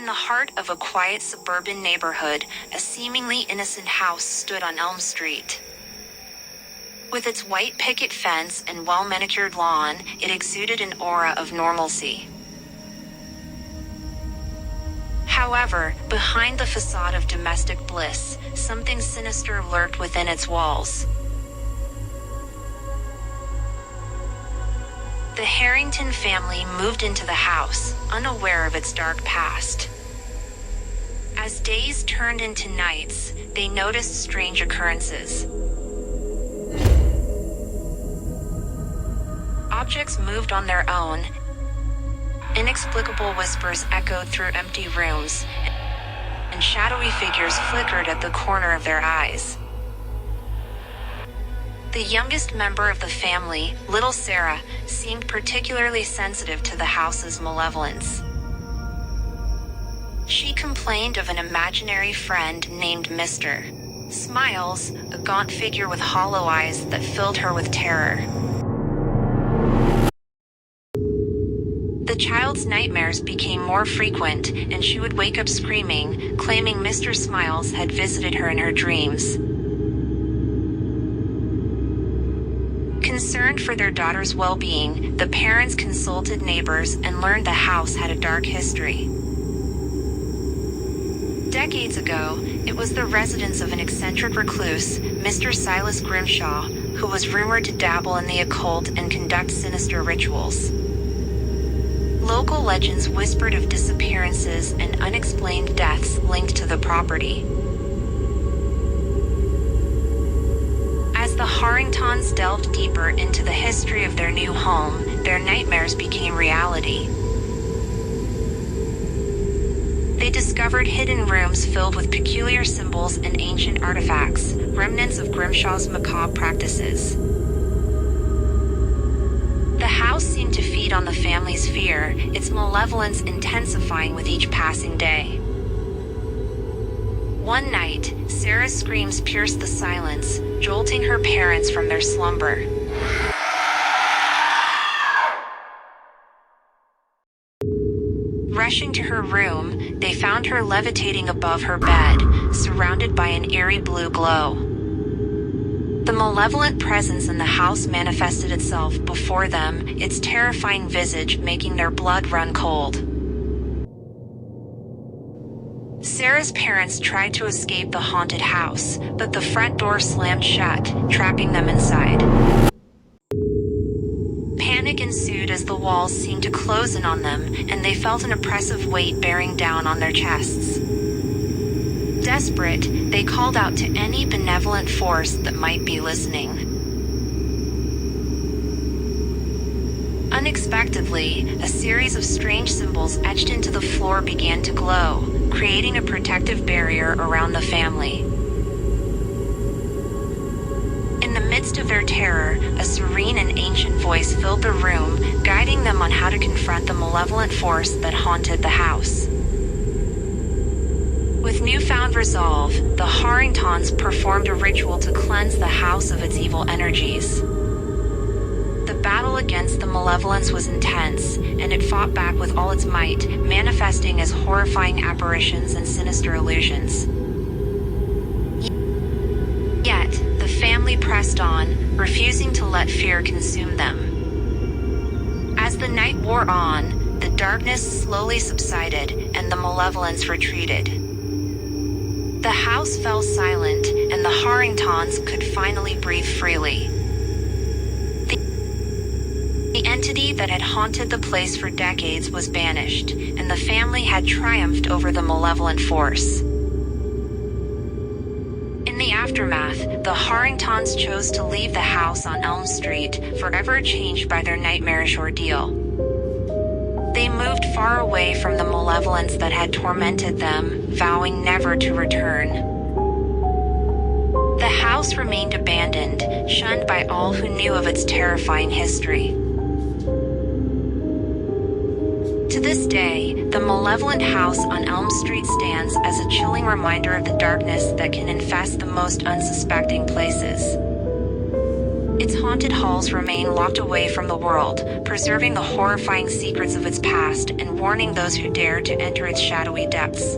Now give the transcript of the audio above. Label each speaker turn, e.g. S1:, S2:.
S1: In the heart of a quiet suburban neighborhood, a seemingly innocent house stood on Elm Street. With its white picket fence and well-manicured lawn, it exuded an aura of normalcy. However, behind the facade of domestic bliss, something sinister lurked within its walls. The Harrington family moved into the house, unaware of its dark past. As days turned into nights, they noticed strange occurrences. Objects moved on their own. Inexplicable whispers echoed through empty rooms, and shadowy figures flickered at the corner of their eyes. The youngest member of the family, little Sarah, seemed particularly sensitive to the house's malevolence. She complained of an imaginary friend named Mr. Smiles, a gaunt figure with hollow eyes that filled her with terror. The child's nightmares became more frequent, and she would wake up screaming, claiming Mr. Smiles had visited her in her dreams. Concerned for their daughter's well-being, the parents consulted neighbors and learned the house had a dark history. Decades ago, it was the residence of an eccentric recluse, Mr. Silas Grimshaw, who was rumored to dabble in the occult and conduct sinister rituals. Local legends whispered of disappearances and unexplained deaths linked to the property. As the Harringtons delved deeper into the history of their new home, their nightmares became reality. They discovered hidden rooms filled with peculiar symbols and ancient artifacts, remnants of Grimshaw's macabre practices. The house seemed to feed on the family's fear, its malevolence intensifying with each passing day. One night, Sarah's screams pierced the silence, jolting her parents from their slumber. Rushing to her room, they found her levitating above her bed, surrounded by an eerie blue glow. The malevolent presence in the house manifested itself before them, its terrifying visage making their blood run cold. Sarah's parents tried to escape the haunted house, but the front door slammed shut, trapping them inside. Panic ensued as the walls seemed to close in on them, and they felt an oppressive weight bearing down on their chests. Desperate, they called out to any benevolent force that might be listening. Unexpectedly, a series of strange symbols etched into the floor began to glow, creating a protective barrier around the family. In the midst of their terror, a serene and ancient voice filled the room, guiding them on how to confront the malevolent force that haunted the house. With newfound resolve, the Harringtons performed a ritual to cleanse the house of its evil energies. The battle against the malevolence was intense, and it fought back with all its might, manifesting as horrifying apparitions and sinister illusions. Yet, the family pressed on, refusing to let fear consume them. As the night wore on, the darkness slowly subsided, and the malevolence retreated. The house fell silent, and the Harringtons could finally breathe freely. The entity that had haunted the place for decades was banished, and the family had triumphed over the malevolent force. In the aftermath, the Harringtons chose to leave the house on Elm Street, forever changed by their nightmarish ordeal. They moved far away from the malevolence that had tormented them, vowing never to return. The house remained abandoned, shunned by all who knew of its terrifying history. To this day, the malevolent house on Elm Street stands as a chilling reminder of the darkness that can infest the most unsuspecting places. Its haunted halls remain locked away from the world, preserving the horrifying secrets of its past and warning those who dare to enter its shadowy depths.